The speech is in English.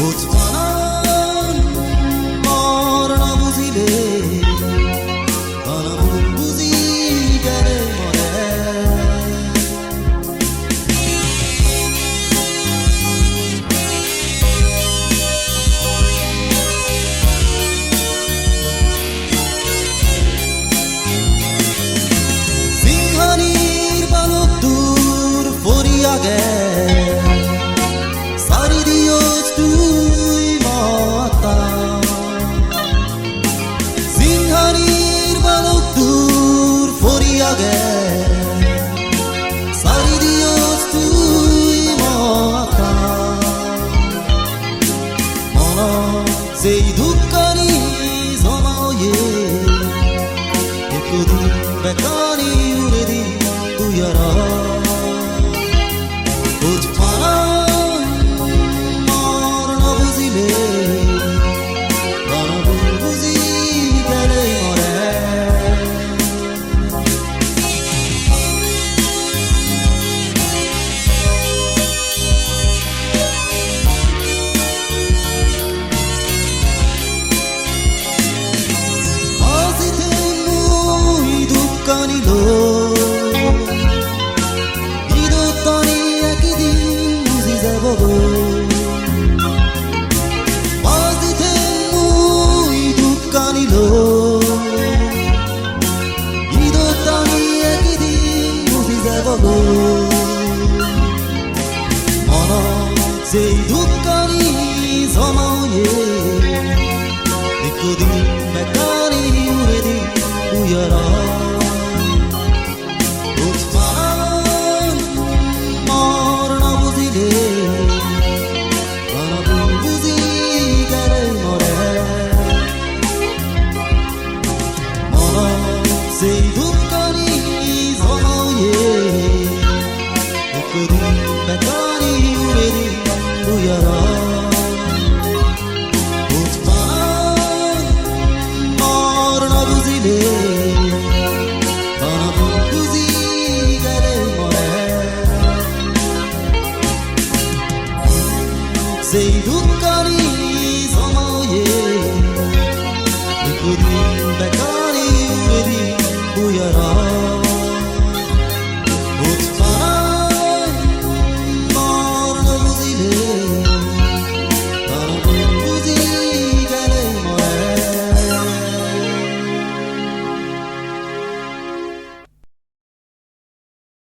Utzmanan marna buzile Banamun buzi gere more Sinhanir balok dur foriage Sinhanir balok dur foriage Sari Dios tui mata Mana sei dukkani zamaye Ekudin bekani uredi duyara Uthmanan marna buzile Kanilo Ido tani ekidin muzize bogo Mazitemu idu kanilo Ido tani ekidin muzize bogo Mana sei dukkani zamaye Ekudin bekani uredi uyara Sei dukkani zamaye Ekudin bekani uredi duyara Uthmanan marna buzile Bana buzi gere more Sei dukkani